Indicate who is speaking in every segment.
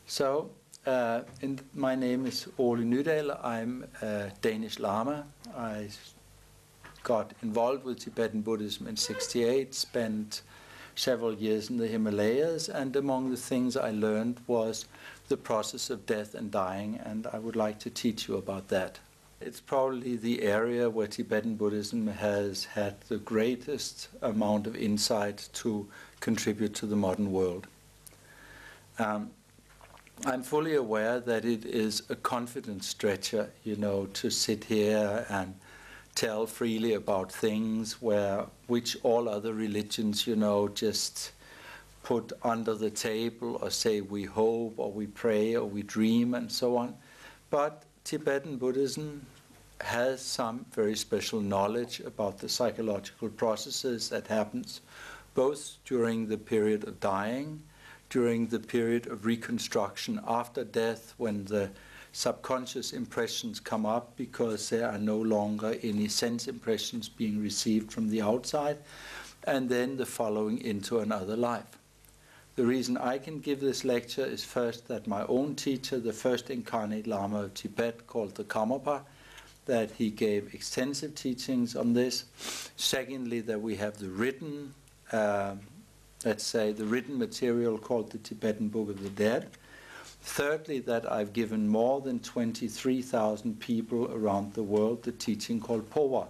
Speaker 1: So, my name is Ole Nydal. I'm a Danish Lama. I got involved with Tibetan Buddhism in '68, spent several years in the Himalayas, and among the things I learned was the process of death and dying, and I would like to teach you about that. It's probably the area where Tibetan Buddhism has had the greatest amount of insight to contribute to the modern world. I'm fully aware that it is a confidence stretcher, you know, to sit here and tell freely about things which all other religions, you know, just put under the table or say we hope or we pray or we dream and so on. But Tibetan Buddhism has some very special knowledge about the psychological processes that happens both during the period of dying, during the period of reconstruction after death, when the subconscious impressions come up because there are no longer any sense impressions being received from the outside, and then the following into another life. The reason I can give this lecture is first that my own teacher, the first incarnate Lama of Tibet, called the Karmapa, that he gave extensive teachings on this. Secondly, that we have the written, let's say, the written material called the Tibetan Book of the Dead. Thirdly, that I've given more than 23,000 people around the world the teaching called Pova,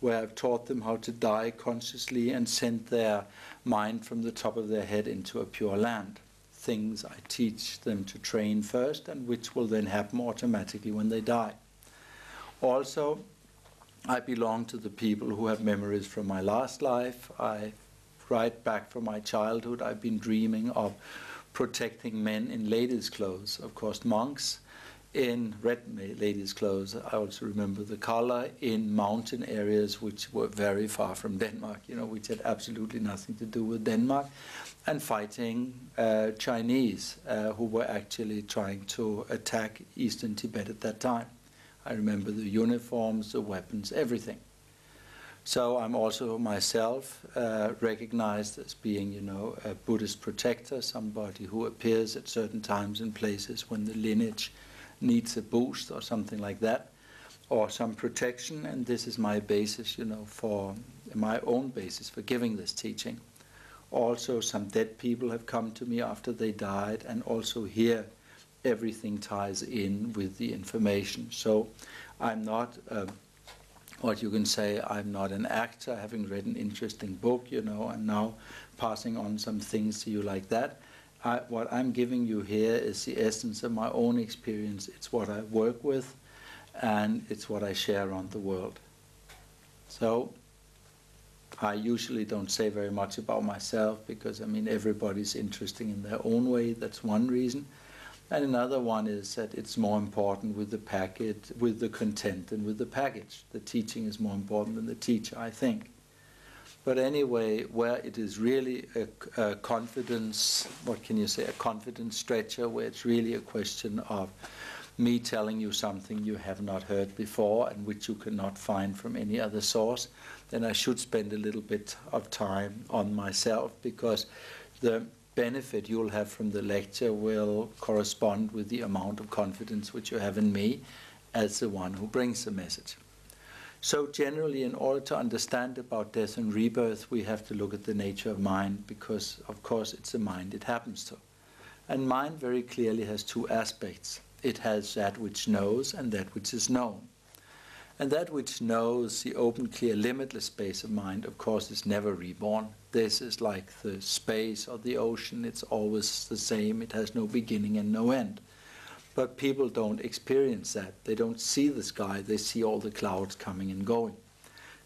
Speaker 1: where I've taught them how to die consciously and send their mind from the top of their head into a pure land. Things I teach them to train first and which will then happen automatically when they die. Also, I belong to the people who have memories from my last life. Right back from my childhood, I've been dreaming of protecting men in ladies' clothes, of course monks in red ladies' clothes. I also remember the color in mountain areas which were very far from Denmark, you know, which had absolutely nothing to do with Denmark, and fighting Chinese who were actually trying to attack eastern Tibet at that time. I remember the uniforms, the weapons, everything. So I'm also myself recognized as being, you know, a Buddhist protector, somebody who appears at certain times and places when the lineage needs a boost or something like that, or some protection, and this is my basis, you know, for my own basis for giving this teaching. Also, some dead people have come to me after they died, and also here everything ties in with the information. So I'm not what you can say, I'm not an actor, having read an interesting book, you know, and now passing on some things to you like that. What I'm giving you here is the essence of my own experience. It's what I work with, and it's what I share around the world. So I usually don't say very much about myself because, I mean, everybody's interesting in their own way. That's one reason. And another one is that it's more important with the package, with the content than with the package. The teaching is more important than the teacher, I think. But anyway, where it is really a confidence, what can you say, a confidence stretcher, where it's really a question of me telling you something you have not heard before and which you cannot find from any other source, then I should spend a little bit of time on myself, because the benefit you'll have from the lecture will correspond with the amount of confidence which you have in me as the one who brings the message. So generally, in order to understand about death and rebirth, we have to look at the nature of mind, because of course it's the mind it happens to. And mind very clearly has two aspects. It has that which knows and that which is known. And that which knows, the open, clear, limitless space of mind, of course, is never reborn. This is like the space or the ocean. It's always the same. It has no beginning and no end. But people don't experience that. They don't see the sky. They see all the clouds coming and going.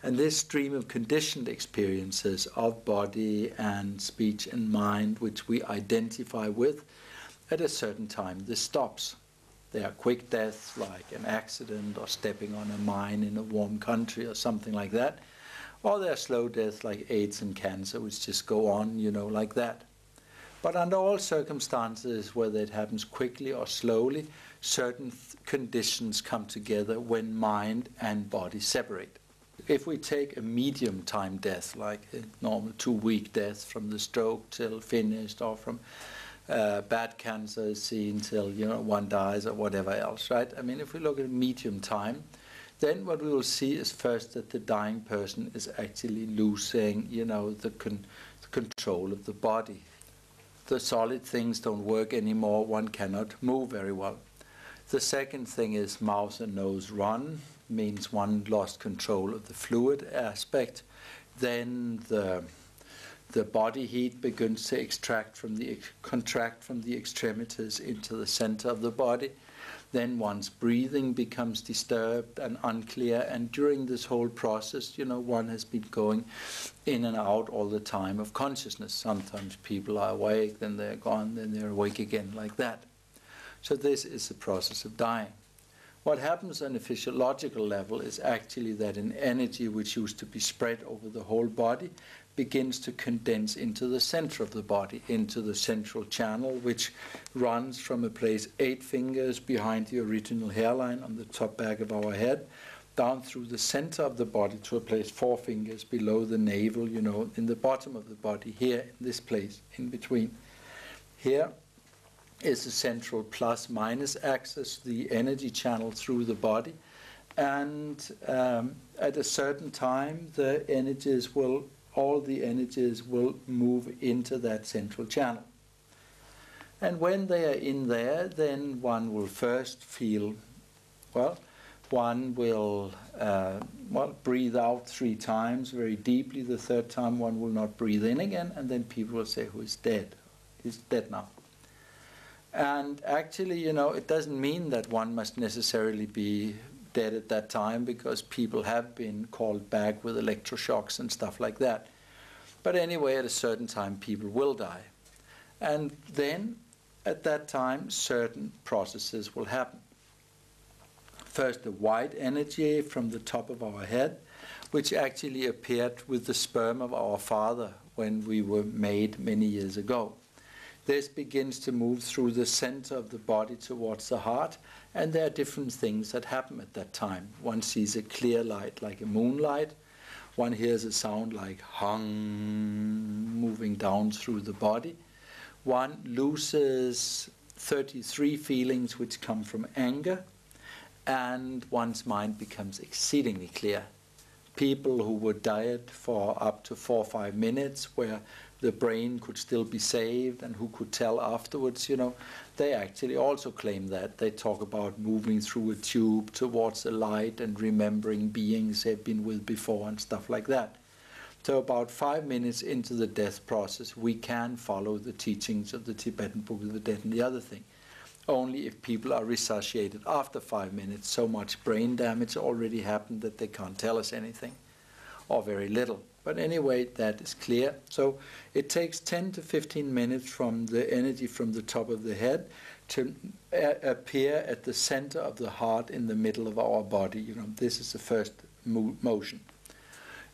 Speaker 1: And this stream of conditioned experiences of body and speech and mind, which we identify with, at a certain time, this stops. There are quick deaths, like an accident or stepping on a mine in a warm country or something like that. Or there are slow deaths like AIDS and cancer, which just go on, you know, like that. But under all circumstances, whether it happens quickly or slowly, certain conditions come together when mind and body separate. If we take a medium time death, like a normal 2-week death from the stroke till finished, or from bad cancer is seen till, you know, one dies or whatever else, right? I mean, if we look at medium time, then what we will see is first that the dying person is actually losing, you know, the control of the body. The solid things don't work anymore. One cannot move very well. The second thing is mouth and nose run, means one lost control of the fluid aspect. Then the body heat begins to contract from the extremities into the center of the body. Then one's breathing becomes disturbed and unclear, and during this whole process, you know, one has been going in and out all the time of consciousness. Sometimes people are awake, then they're gone, then they're awake again, like that. So this is the process of dying. What happens on a physiological level is actually that an energy which used to be spread over the whole body begins to condense into the center of the body, into the central channel, which runs from a place 8 fingers behind the original hairline on the top back of our head, down through the center of the body to a place 4 fingers below the navel, you know, in the bottom of the body, here, in this place, in between. Here is the central plus-minus axis, the energy channel through the body, and at a certain time, all the energies will move into that central channel. And when they are in there, then one will first feel, well, one will breathe out 3 times very deeply. The 3rd time one will not breathe in again, and then people will say, who is dead? He's dead now. And actually, you know, it doesn't mean that one must necessarily be dead at that time, because people have been called back with electroshocks and stuff like that. But anyway, at a certain time, people will die. And then, at that time, certain processes will happen. First, the white energy from the top of our head, which actually appeared with the sperm of our father when we were made many years ago. This begins to move through the center of the body towards the heart, and there are different things that happen at that time. One sees a clear light like a moonlight. One hears a sound like hung, moving down through the body. One loses 33 feelings which come from anger, and one's mind becomes exceedingly clear. People who would diet for up to 4 or 5 minutes, where the brain could still be saved and who could tell afterwards, you know, they actually also claim that. They talk about moving through a tube towards the light and remembering beings they've been with before and stuff like that. So about 5 minutes into the death process, we can follow the teachings of the Tibetan Book of the Dead and the other thing. Only if people are resuscitated after 5 minutes, so much brain damage already happened that they can't tell us anything, or very little. But anyway, that is clear. So it takes 10 to 15 minutes from the energy from the top of the head to appear at the center of the heart in the middle of our body. You know, this is the first motion.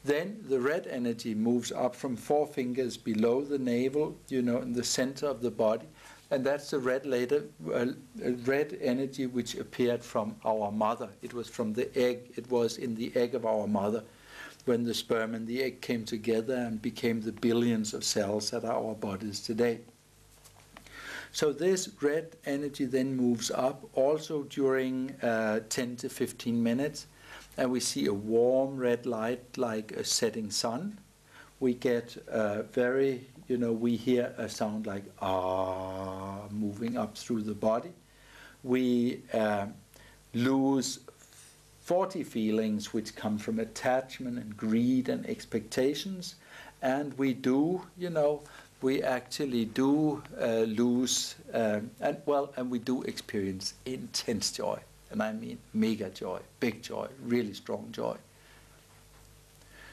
Speaker 1: Then the red energy moves up from 4 fingers below the navel, you know, in the center of the body. And that's the red energy which appeared from our mother. It was from the egg. It was in the egg of our mother, when the sperm and the egg came together and became the billions of cells that are our bodies today. So this red energy then moves up also during 10 to 15 minutes, and we see a warm red light like a setting sun. We get we hear a sound like ah moving up through the body. We lose 40 feelings which come from attachment and greed and expectations, and we actually do lose and we do experience intense joy, and I mean mega joy, big joy, really strong joy.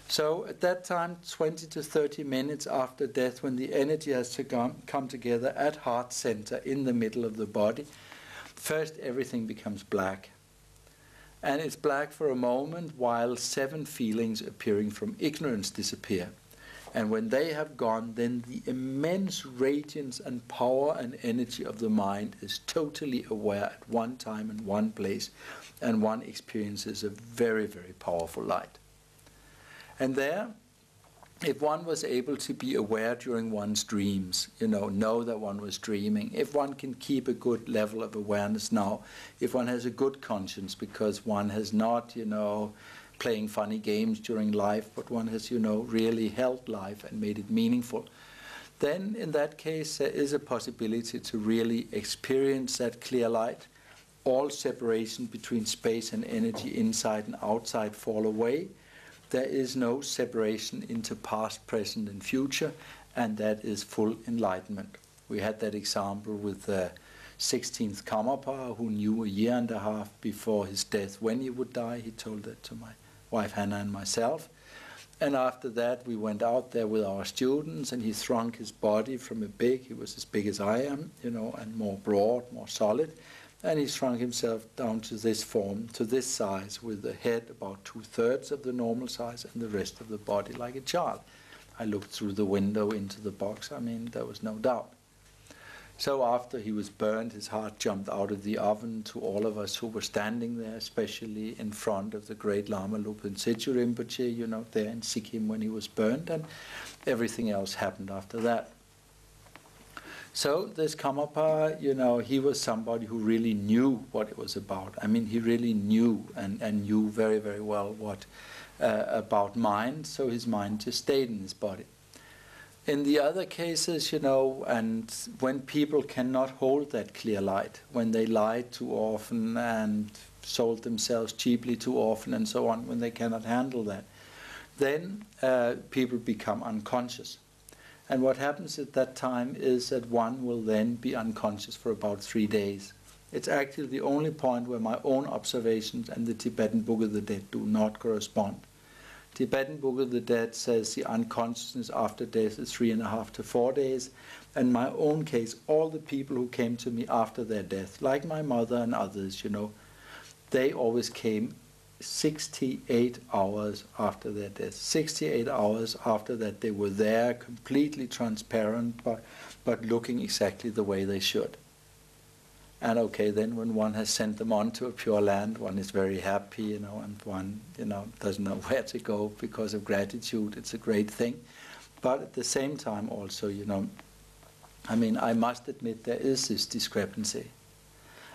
Speaker 1: So at that time, 20 to 30 minutes after death, when the energy has to come together at heart center in the middle of the body, first everything becomes black. And it's black for a moment while 7 feelings appearing from ignorance disappear. And when they have gone, then the immense radiance and power and energy of the mind is totally aware at one time and one place, and one experiences a very, very powerful light. And there, if one was able to be aware during one's dreams, know that one was dreaming, if one can keep a good level of awareness now, if one has a good conscience because one has not, playing funny games during life, but one has, really held life and made it meaningful, then in that case there is a possibility to really experience that clear light. All separation between space and energy, inside and outside, fall away. There is no separation into past, present, and future, and that is full enlightenment. We had that example with the 16th Karmapa, who knew a year and a half before his death when he would die. He told that to my wife Hannah and myself. And after that, we went out there with our students, and he shrunk his body from he was as big as I am, and more broad, more solid. And he shrunk himself down to this form, to this size, with the head about 2/3 of the normal size and the rest of the body like a child. I looked through the window into the box. There was no doubt. So after he was burned, his heart jumped out of the oven to all of us who were standing there, especially in front of the great Lama Lopinsitu Rinpoche, there in Sikkim when he was burned, and everything else happened after that. So this Karmapa, he was somebody who really knew what it was about. He really knew and knew very, very well what about mind, so his mind just stayed in his body. In the other cases, and when people cannot hold that clear light, when they lied too often and sold themselves cheaply too often and so on, when they cannot handle that, then people become unconscious. And what happens at that time is that one will then be unconscious for about 3 days. It's actually the only point where my own observations and the Tibetan Book of the Dead do not correspond. Tibetan Book of the Dead says the unconsciousness after death is 3.5 to 4 days. In my own case, all the people who came to me after their death, like my mother and others, they always came 68 hours after their death. 68 hours after that they were there, completely transparent, but looking exactly the way they should. And okay, then when one has sent them on to a pure land, one is very happy, and one, doesn't know where to go because of gratitude. It's a great thing. But at the same time also, I must admit there is this discrepancy.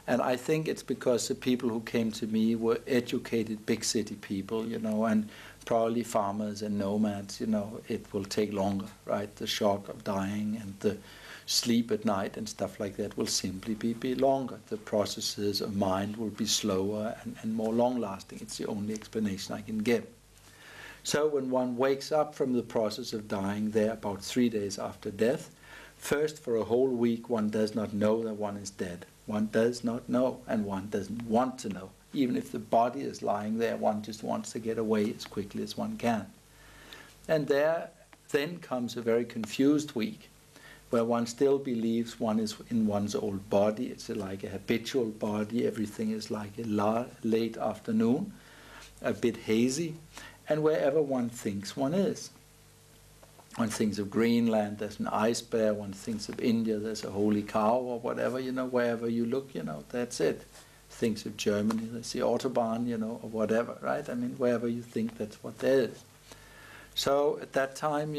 Speaker 1: And I think it's because the people who came to me were educated big city people, and probably farmers and nomads, it will take longer, right? The shock of dying and the sleep at night and stuff like that will simply be longer. The processes of mind will be slower and more long-lasting. It's the only explanation I can give. So when one wakes up from the process of dying there about 3 days after death, first for a whole week one does not know that one is dead. One does not know, and one doesn't want to know. Even if the body is lying there, one just wants to get away as quickly as one can. And there then comes a very confused week, where one still believes one is in one's old body. It's like a habitual body. Everything is like a late afternoon, a bit hazy, and wherever one thinks one is. One thinks of Greenland, there's an ice bear. One thinks of India, there's a holy cow, or whatever, wherever you look, that's it. Thinks of Germany, there's the Autobahn, or whatever, right? Wherever you think, that's what there is. So at that time,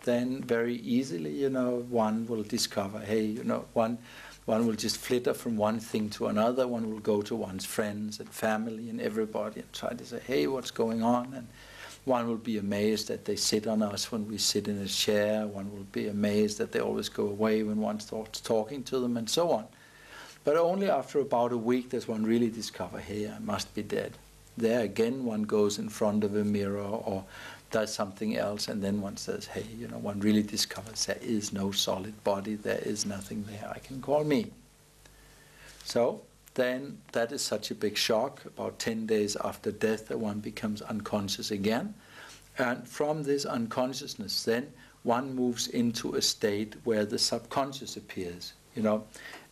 Speaker 1: then very easily, one will discover, hey, one will just flitter from one thing to another. One will go to one's friends and family and everybody and try to say, hey, what's going on? And one will be amazed that they sit on us when we sit in a chair. One will be amazed that they always go away when one starts talking to them and so on. But only after about a week does one really discover, hey, I must be dead. There again, one goes in front of a mirror or does something else, and then one says, hey, one really discovers there is no solid body, there is nothing there I can call me. So then that is such a big shock, about 10 days after death, that one becomes unconscious again. And from this unconsciousness, then one moves into a state where the subconscious appears.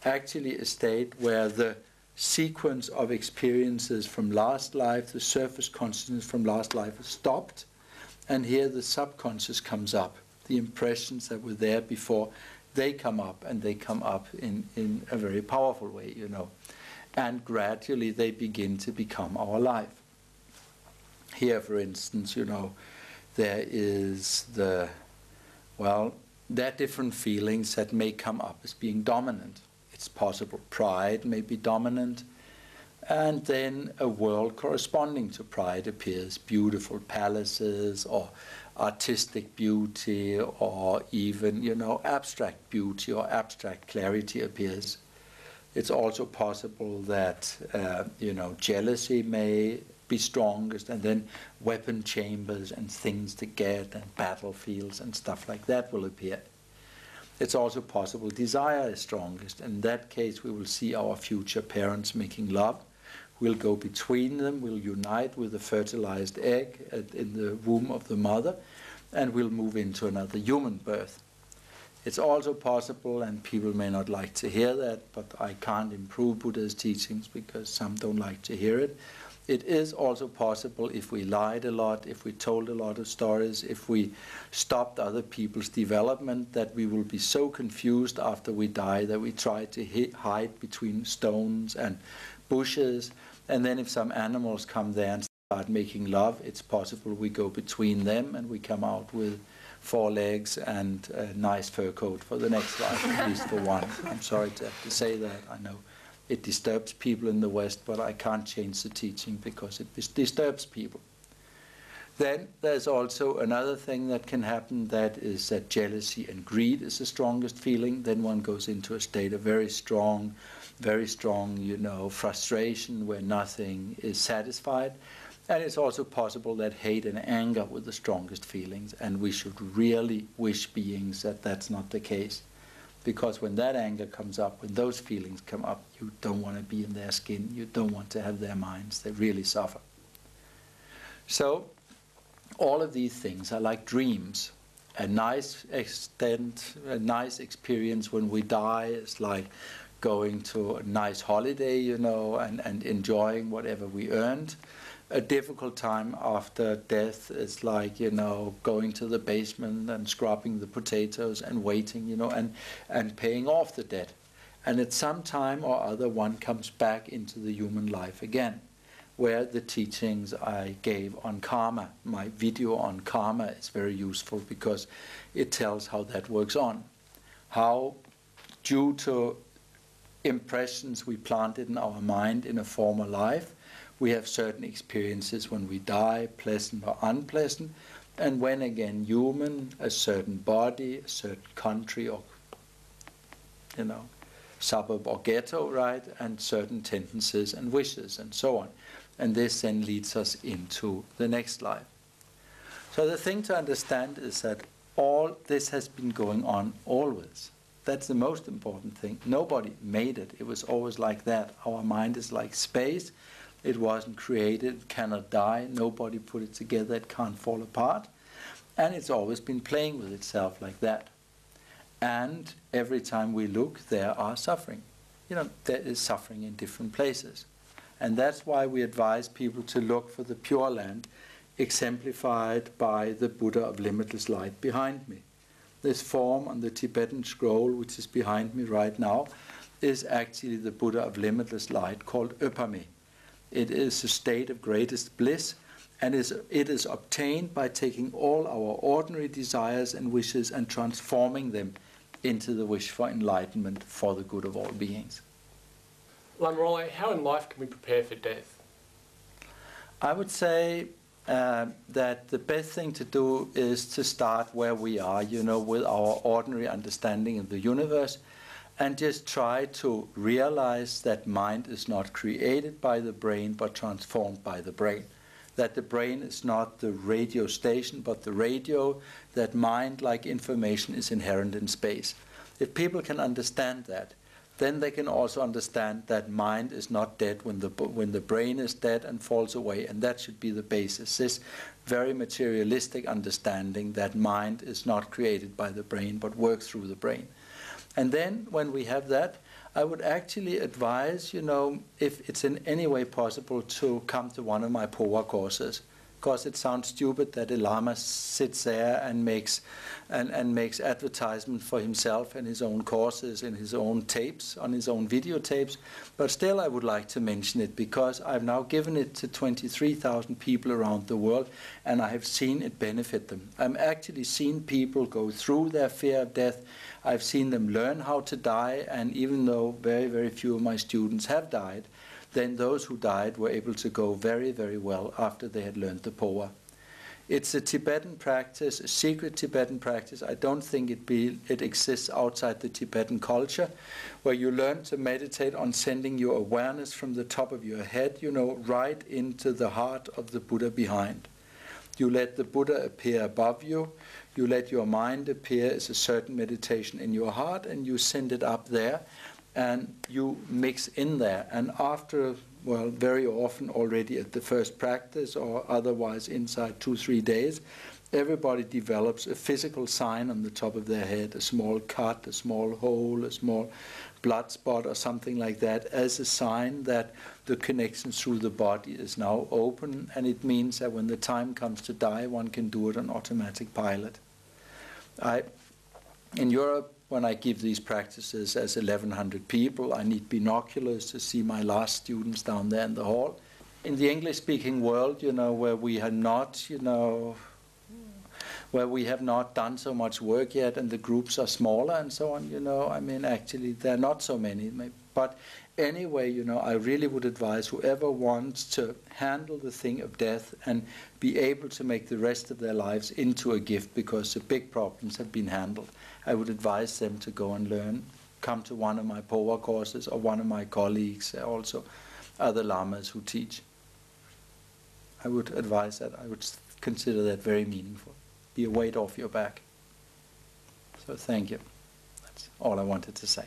Speaker 1: Actually a state where the sequence of experiences from last life, the surface consciousness from last life is stopped, and here the subconscious comes up. The impressions that were there before, they come up, and they come up in a very powerful way, And gradually they begin to become our life. Here, for instance, there is the, well, there are different feelings that may come up as being dominant. It's possible pride may be dominant, and then a world corresponding to pride appears, beautiful palaces or artistic beauty or even, you know, abstract beauty or abstract clarity appears. It's also possible that, you know, jealousy may be strongest, and then weapon chambers and things to get and battlefields and stuff like that will appear. It's also possible desire is strongest. In that case, we will see our future parents making love. We'll go between them, we'll unite with the fertilized egg in the womb of the mother, and we'll move into another human birth. It's also possible, and people may not like to hear that, but I can't improve Buddha's teachings because some don't like to hear it. It is also possible, if we lied a lot, if we told a lot of stories, if we stopped other people's development, that we will be so confused after we die that we try to hide between stones and bushes. And then if some animals come there and start making love, it's possible we go between them and we come out with 4 legs and a nice fur coat for the next life, at least for one. I'm sorry to have to say that. I know it disturbs people in the West, but I can't change the teaching because it disturbs people. Then there's also another thing that can happen, that is that jealousy and greed is the strongest feeling. Then one goes into a state of very strong, you know, frustration where nothing is satisfied. And it's also possible that hate and anger were the strongest feelings, and we should really wish beings that that's not the case. Because when that anger comes up, when those feelings come up, you don't want to be in their skin, you don't want to have their minds, they really suffer. So, all of these things are like dreams. A nice extent, a nice experience when we die is like going to a nice holiday, you know, and enjoying whatever we earned. A difficult time after death is like, you know, going to the basement and scrubbing the potatoes and waiting, you know, and paying off the debt. And at some time or other, one comes back into the human life again, where the teachings I gave on karma, my video on karma, is very useful because it tells how that works on. How, due to impressions we planted in our mind in a former life, we have certain experiences when we die, pleasant or unpleasant, and when again human, a certain body, a certain country or, you know, suburb or ghetto, right, and certain tendencies and wishes and so on. And this then leads us into the next life. So the thing to understand is that all this has been going on always. That's the most important thing. Nobody made it. It was always like that. Our mind is like space. It wasn't created, it cannot die, nobody put it together, it can't fall apart. And it's always been playing with itself like that. And every time we look, there are suffering. You know, there is suffering in different places. And that's why we advise people to look for the Pure Land, exemplified by the Buddha of limitless light behind me. This form on the Tibetan scroll, which is behind me right now, is actually the Buddha of limitless light called Upame. It is a state of greatest bliss, and it is obtained by taking all our ordinary desires and wishes and transforming them into the wish for enlightenment for the good of all beings.
Speaker 2: Lama Ole, how in life can we prepare for death?
Speaker 1: I would say that the best thing to do is to start where we are, you know, with our ordinary understanding of the universe, and just try to realize that mind is not created by the brain, but transformed by the brain. That the brain is not the radio station, but the radio, that mind, like information, is inherent in space. If people can understand that, then they can also understand that mind is not dead when the brain is dead and falls away, and that should be the basis. This very materialistic understanding that mind is not created by the brain, but works through the brain. And then, when we have that, I would actually advise, you know, if it's in any way possible, to come to one of my POA courses. because it sounds stupid that a Lama sits there and makes advertisement for himself and his own courses and his own tapes, on his own videotapes. But still I would like to mention it because I've now given it to 23,000 people around the world, and I have seen it benefit them. I've actually seen people go through their fear of death. I've seen them learn how to die, and even though very, very few of my students have died, then those who died were able to go very, very well after they had learned the poa. It's a Tibetan practice, a secret Tibetan practice. I don't think it exists outside the Tibetan culture, where you learn to meditate on sending your awareness from the top of your head, you know, right into the heart of the Buddha behind. You let the Buddha appear above you. You let your mind appear as a certain meditation in your heart, and you send it up there, and you mix in there. And after, well, very often already at the first practice or otherwise inside 2-3 days, everybody develops a physical sign on the top of their head, a small cut, a small hole, a small blood spot or something like that, as a sign that the connection through the body is now open, and it means that when the time comes to die, one can do it on automatic pilot. In Europe, when I give these practices as 1,100 people, I need binoculars to see my last students down there in the hall. In the English-speaking world, you know, where we have not, you know, where we have not done so much work yet, and the groups are smaller and so on, you know, I mean, actually, there are not so many. But anyway, you know, I really would advise whoever wants to handle the thing of death and be able to make the rest of their lives into a gift because the big problems have been handled, I would advise them to go and learn, come to one of my poa courses or one of my colleagues, also other lamas who teach. I would advise that. I would consider that very meaningful. Be a weight off your back. So thank you. That's all I wanted to say.